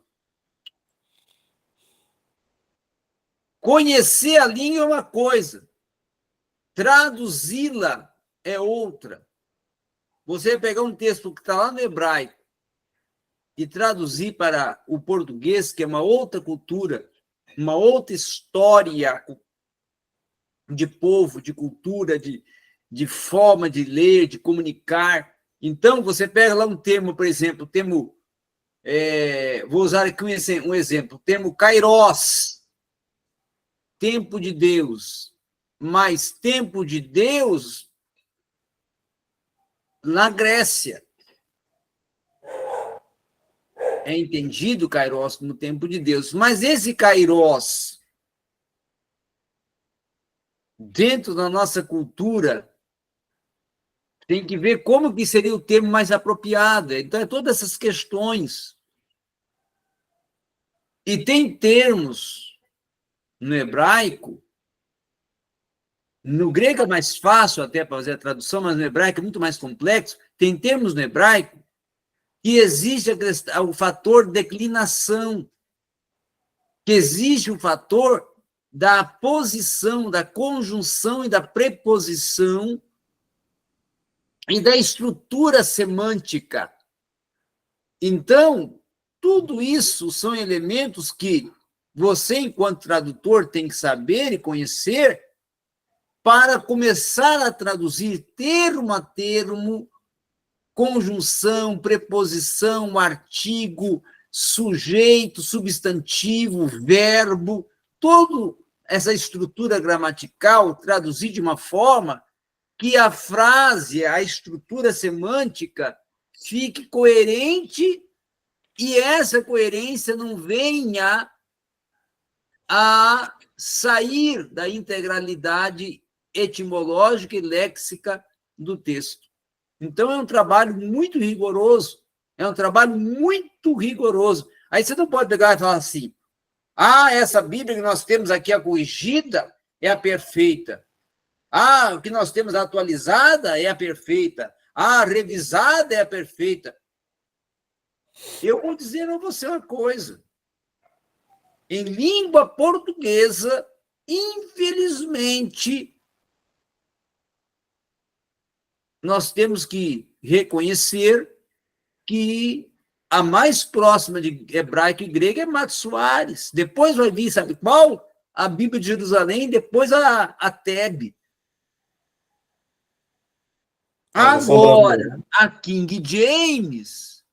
Conhecer a língua é uma coisa, traduzi-la é outra. Você pegar um texto que está lá no hebraico e traduzir para o português, que é uma outra cultura, uma outra história de povo, de cultura, de forma de ler, de comunicar. Então, você pega lá um termo, por exemplo, o termo, vou usar aqui um exemplo, o termo kairos, tempo de Deus, mas tempo de Deus na Grécia. É entendido kairos como tempo de Deus, mas esse kairos, dentro da nossa cultura, tem que ver como que seria o termo mais apropriado. Então, todas essas questões. E tem termos no hebraico, no grego é mais fácil até para fazer a tradução, mas no hebraico é muito mais complexo. Tem termos no hebraico que existe o fator declinação, que existe o fator da posição, da conjunção e da preposição e da estrutura semântica. Então, tudo isso são elementos que você, enquanto tradutor, tem que saber e conhecer para começar a traduzir termo a termo, conjunção, preposição, artigo, sujeito, substantivo, verbo, toda essa estrutura gramatical, traduzir de uma forma que a frase, a estrutura semântica fique coerente e essa coerência não venha a sair da integralidade etimológica e léxica do texto. Então, é um trabalho muito rigoroso. É um trabalho muito rigoroso. Aí você não pode pegar e falar assim, essa Bíblia que nós temos aqui, a corrigida, é a perfeita. O que nós temos atualizada é a perfeita. A revisada é a perfeita. Eu vou dizer a você uma coisa. Em língua portuguesa, infelizmente, nós temos que reconhecer que a mais próxima de hebraico e grego é Matos Soares. Depois vai vir, sabe qual? A Bíblia de Jerusalém, depois a Tebe. Agora, a King James,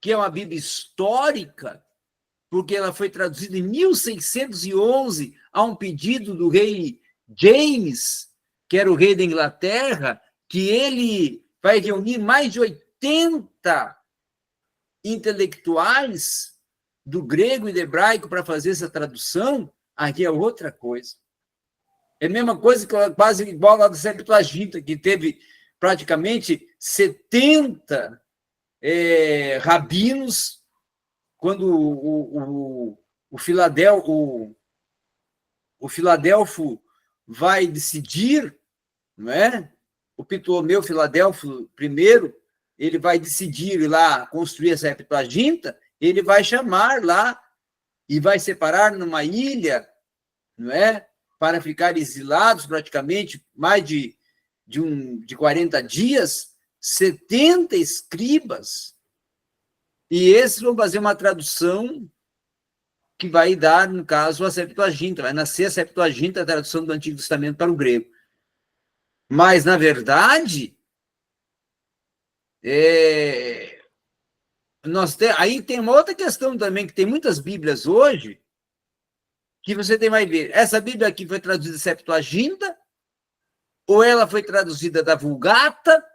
que é uma Bíblia histórica, porque ela foi traduzida em 1611 a um pedido do rei James, que era o rei da Inglaterra, que ele vai reunir mais de 80 intelectuais do grego e do hebraico para fazer essa tradução. Aqui é outra coisa. É a mesma coisa, quase igual lá do Septuaginta, que teve praticamente 70 rabinos, quando o Filadelfo vai decidir, não é? O Ptolomeu Filadelfo I, ele vai decidir lá construir a Septuaginta, ele vai chamar lá e vai separar numa ilha, não é? Para ficar exilados praticamente mais de 40 dias, 70 escribas, e esses vão fazer uma tradução que vai dar, no caso, a Septuaginta, vai nascer a Septuaginta, a tradução do Antigo Testamento para o grego. Mas, na verdade, aí tem uma outra questão também, que tem muitas Bíblias hoje, que você vai ver, essa Bíblia aqui foi traduzida Septuaginta, ou ela foi traduzida da Vulgata,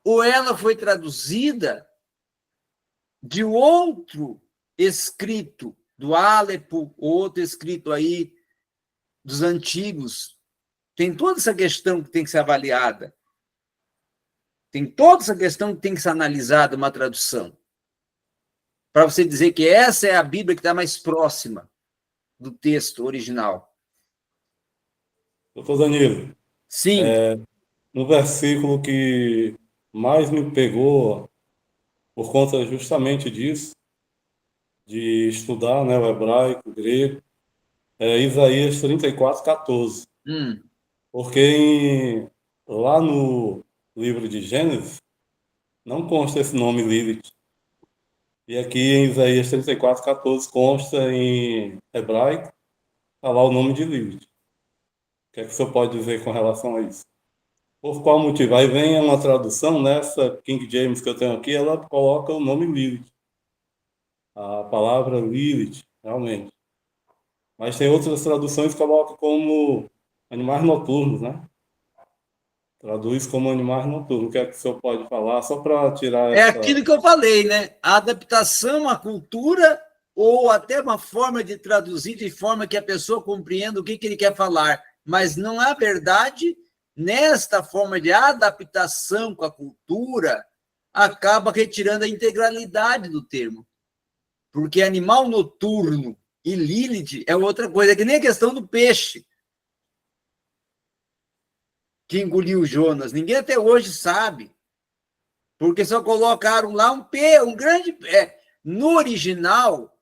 ou ela foi traduzida de outro escrito, do Alepo, outro escrito aí dos antigos. Tem toda essa questão que tem que ser avaliada. Tem toda essa questão que tem que ser analisada, uma tradução. Para você dizer que essa é a Bíblia que está mais próxima do texto original. Doutor Danilo. Sim. No versículo que mais me pegou, por conta justamente disso, de estudar, né, o hebraico, o grego, é Isaías 34:14. Porque lá no livro de Gênesis, não consta esse nome Lilith. E aqui em Isaías 34:14 consta em hebraico falar o nome de Lilith. O que é que o senhor pode dizer com relação a isso? Por qual motivo? Aí vem uma tradução, nessa King James que eu tenho aqui, ela coloca o nome Lilith. A palavra Lilith, realmente. Mas tem outras traduções que colocam como animais noturnos, né? Traduz como animais noturnos. O que é que o senhor pode falar? Só para tirar essa... É aquilo que eu falei, né? A adaptação à cultura ou até uma forma de traduzir de forma que a pessoa compreenda o que ele quer falar. Mas não há verdade nesta forma de adaptação com a cultura, acaba retirando a integralidade do termo. Porque animal noturno e Lilith é outra coisa, que nem a questão do peixe que engoliu Jonas. Ninguém até hoje sabe, porque só colocaram lá um grande... no original,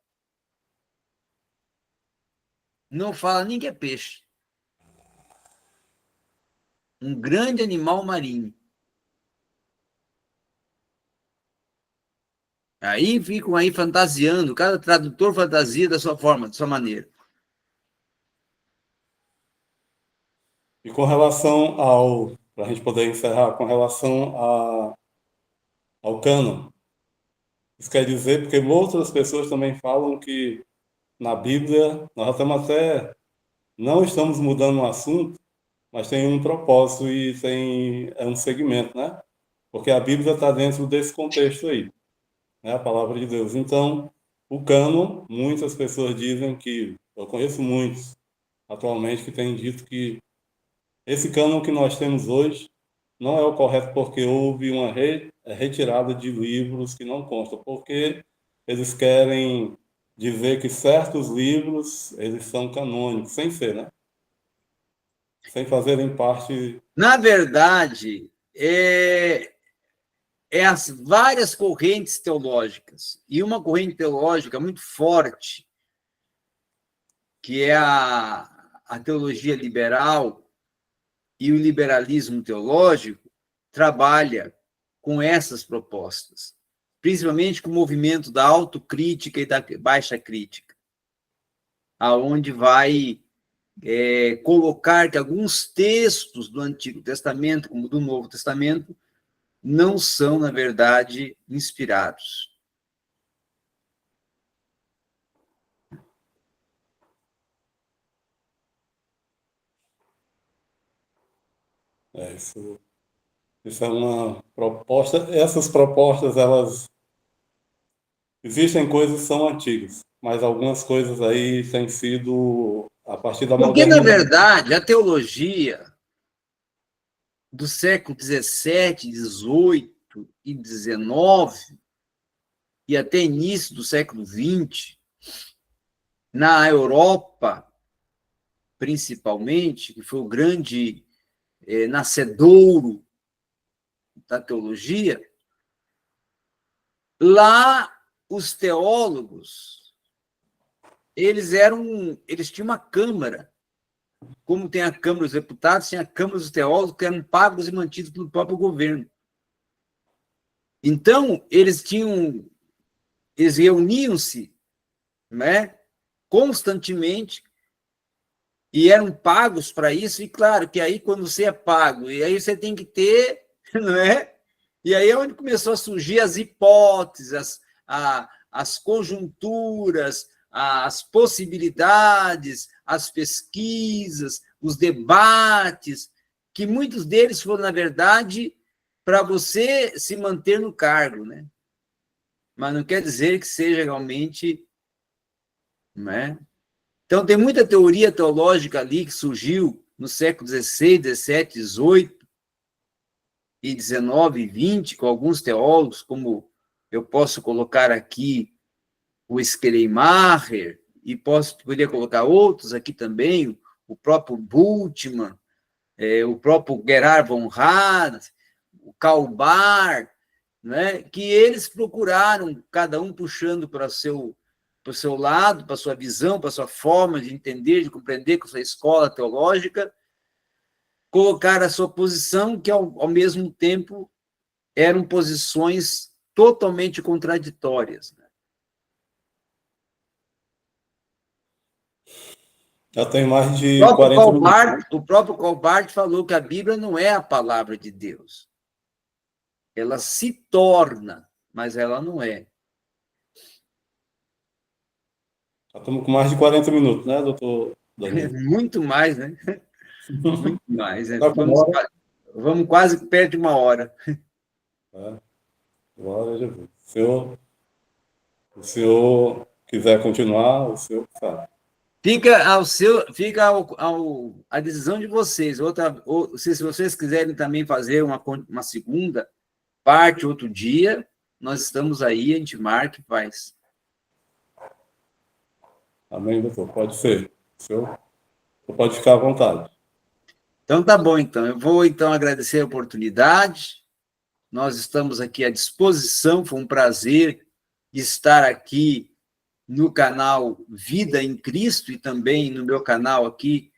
não fala nem que é peixe. Um grande animal marinho. Aí ficam aí fantasiando, cada tradutor fantasia da sua forma, da sua maneira. E com relação ao... Para a gente poder encerrar, com relação ao cânon. Isso quer dizer, porque outras pessoas também falam que na Bíblia, nós estamos até... Não estamos mudando o assunto, mas tem um propósito e é um segmento, né? porque a Bíblia está dentro desse contexto aí, né? A palavra de Deus. Então, o cânon, muitas pessoas dizem que, eu conheço muitos atualmente que têm dito que esse cânon que nós temos hoje não é o correto porque houve uma retirada de livros que não constam, porque eles querem dizer que certos livros eles são canônicos, sem ser, né? Sem fazerem parte. Na verdade, as várias correntes teológicas, e uma corrente teológica muito forte, que é a teologia liberal e o liberalismo teológico, trabalha com essas propostas, principalmente com o movimento da autocrítica e da baixa crítica, aonde vai colocar que alguns textos do Antigo Testamento, como do Novo Testamento, não são, na verdade, inspirados. Isso é uma proposta. Essas propostas, elas existem coisas que são antigas, mas algumas coisas aí têm sido a partir da Porque, na modernidade. verdade, a teologia do século XVII, XVIII e XIX, e até início do século XX, na Europa, principalmente, que foi o grande nascedouro da teologia, lá os teólogos, eles tinham uma câmara, como tem a Câmara dos Deputados, tinha a Câmara dos Teólogos, que eram pagos e mantidos pelo próprio governo. Então, eles reuniam-se, né, constantemente e eram pagos para isso, e claro que aí quando você é pago, e aí você tem que ter, não é? E aí é onde começou a surgir as hipóteses, as conjunturas, as possibilidades, as pesquisas, os debates, que muitos deles foram, na verdade, para você se manter no cargo, né? Mas não quer dizer que seja realmente, né? Então, tem muita teoria teológica ali que surgiu no século XVI, XVII, XVIII e XIX e XX, com alguns teólogos, como eu posso colocar aqui o Schleiermacher, e poderia colocar outros aqui também, o próprio Bultmann, o próprio Gerhard von Rad, o Karl Barth, né, que eles procuraram, cada um puxando para o seu lado, para a sua visão, para a sua forma de entender, de compreender com a sua escola teológica, colocar a sua posição, que ao mesmo tempo eram posições totalmente contraditórias. Já tem mais de 40 minutos. O próprio Karl Barth falou que a Bíblia não é a palavra de Deus. Ela se torna, mas ela não é. Já estamos com mais de 40 minutos, né, doutor Danilo? Muito mais, né? Muito mais. Né? Tá com hora? Vamos quase perto de uma hora. Glória a Jesus. Se o senhor quiser continuar, o senhor sabe. Fica a decisão de vocês. Se vocês quiserem também fazer uma segunda parte outro dia, nós estamos aí, a gente marca e faz. Amém, doutor? Pode ser. O senhor pode ficar à vontade. Então, tá bom, então. Eu vou, então, agradecer a oportunidade. Nós estamos aqui à disposição. Foi um prazer estar aqui no canal Vida em Cristo e também no meu canal aqui,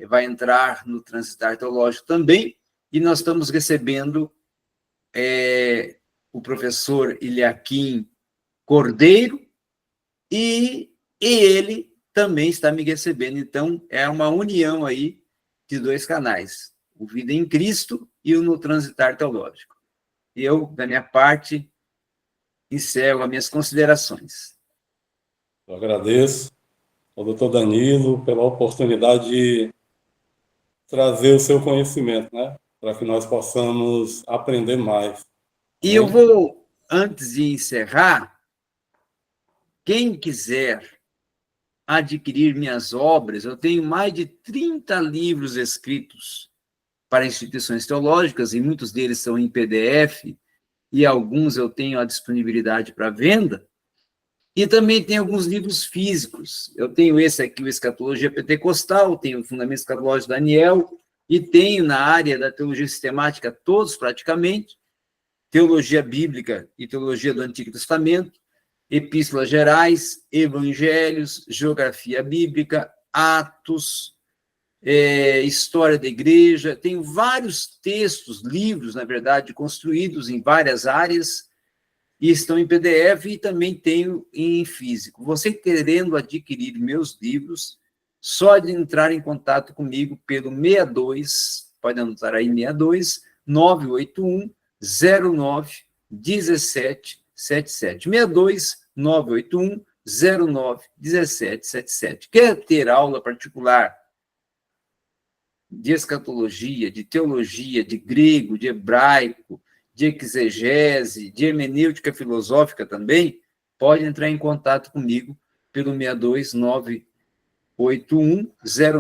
vai entrar no Transitar Teológico também, e nós estamos recebendo o professor Eliakim Cordeiro, e ele também está me recebendo. Então, é uma união aí de dois canais, o Vida em Cristo e o No Transitar Teológico. E eu, da minha parte, encerro as minhas considerações. Eu agradeço ao doutor Danilo pela oportunidade de trazer o seu conhecimento, né, para que nós possamos aprender mais. E eu vou, antes de encerrar, quem quiser adquirir minhas obras, eu tenho mais de 30 livros escritos para instituições teológicas, e muitos deles são em PDF, e alguns eu tenho a disponibilidade para venda, e também tem alguns livros físicos. Eu tenho esse aqui, o Escatologia Pentecostal, tenho o Fundamento Escatológico de Daniel, e tenho na área da teologia sistemática, todos praticamente, teologia bíblica e teologia do Antigo Testamento, epístolas gerais, evangelhos, geografia bíblica, Atos, história da igreja. Tenho vários textos, livros, na verdade, construídos em várias áreas, e estão em PDF, e também tenho em físico. Você querendo adquirir meus livros, só de entrar em contato comigo pelo 62, pode anotar aí, 62 981 09 17 77. 62 981 09 17 77. Quer ter aula particular de escatologia, de teologia, de grego, de hebraico, de exegese, de hermenêutica filosófica também, pode entrar em contato comigo pelo 62 981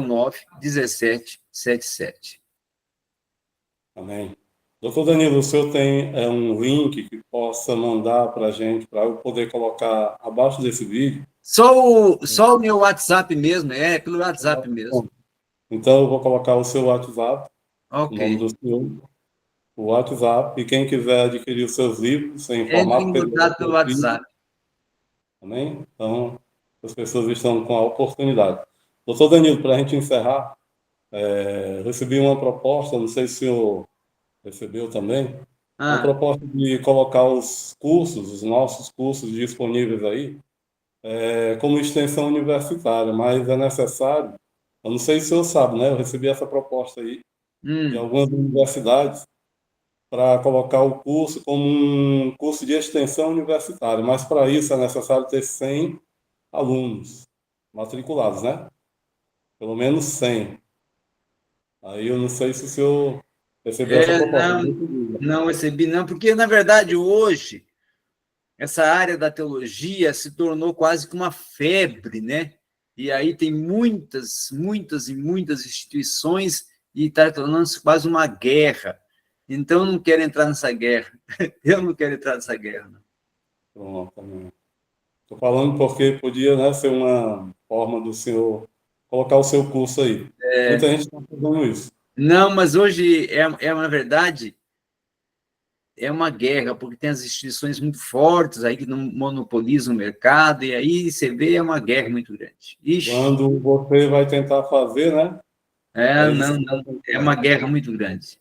09 17 77. Amém. Doutor Danilo, o senhor tem um link que possa mandar para a gente, para eu poder colocar abaixo desse vídeo? Só o meu WhatsApp mesmo, pelo WhatsApp mesmo. Então, eu vou colocar o seu WhatsApp, o nome Ok. do senhor, o WhatsApp, e quem quiser adquirir os seus livros em Entre formato em PDF, contato pelo WhatsApp. amém? Então, as pessoas estão com a oportunidade. Doutor Danilo, para a gente encerrar, eu recebi uma proposta, não sei se o senhor recebeu também, uma proposta de colocar os cursos, os nossos cursos disponíveis aí, como extensão universitária, mas é necessário, eu não sei se o senhor sabe, né? Eu recebi essa proposta aí de algumas universidades para colocar o curso como um curso de extensão universitária, mas para isso é necessário ter 100 alunos matriculados, né? Pelo menos 100. Aí eu não sei se o senhor recebeu essa proposta. Não recebi, não, porque, na verdade, hoje, essa área da teologia se tornou quase que uma febre, né? E aí tem muitas e muitas instituições, e está tornando-se quase uma guerra. Então, eu não quero entrar nessa guerra. Eu não quero entrar nessa guerra. Pronto. Estou falando porque podia, né, ser uma forma do senhor colocar o seu curso aí. Muita gente está fazendo isso. Não, mas hoje, na verdade, é uma guerra, porque tem as instituições muito fortes aí que não monopolizam o mercado, e aí você vê, é uma guerra muito grande. Ixi. Quando você vai tentar fazer, né? Não, é uma guerra muito grande.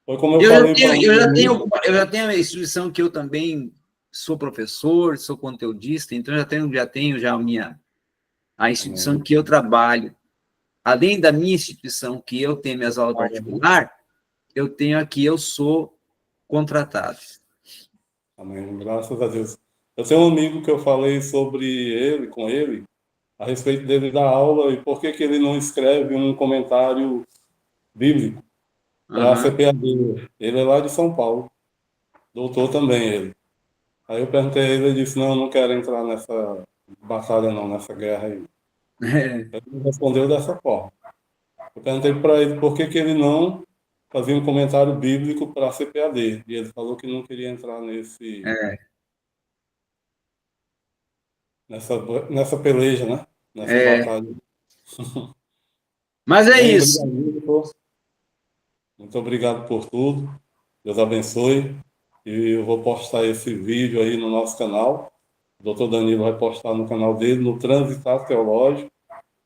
Foi como eu falei para eu já tenho a instituição que eu também sou professor, sou conteudista, então já tenho a instituição que eu trabalho. Além da minha instituição, que eu tenho minhas aulas particulares, eu tenho aqui, eu sou contratado. Amém. Graças a Deus. Eu tenho um amigo que eu falei com ele, a respeito dele dar aula e por que ele não escreve um comentário bíblico para a CPAD. Ele é lá de São Paulo, doutor também ele. Aí eu perguntei a ele, ele disse, não, não quero entrar nessa batalha não, nessa guerra aí. Ele respondeu dessa forma. Eu perguntei para ele por que ele não fazia um comentário bíblico para a CPAD. E ele falou que não queria entrar nessa peleja, né? Nessa batalha. Mas é isso. Muito obrigado por tudo. Deus abençoe. E eu vou postar esse vídeo aí no nosso canal. O doutor Danilo vai postar no canal dele, no Transitar Teológico.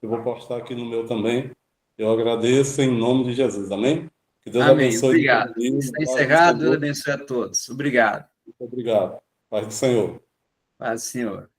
Eu vou postar aqui no meu também. Eu agradeço em nome de Jesus. Amém? Que Deus abençoe. Obrigado. Está encerrado. Deus abençoe a todos. Obrigado. Muito obrigado. Paz do Senhor. Paz do Senhor.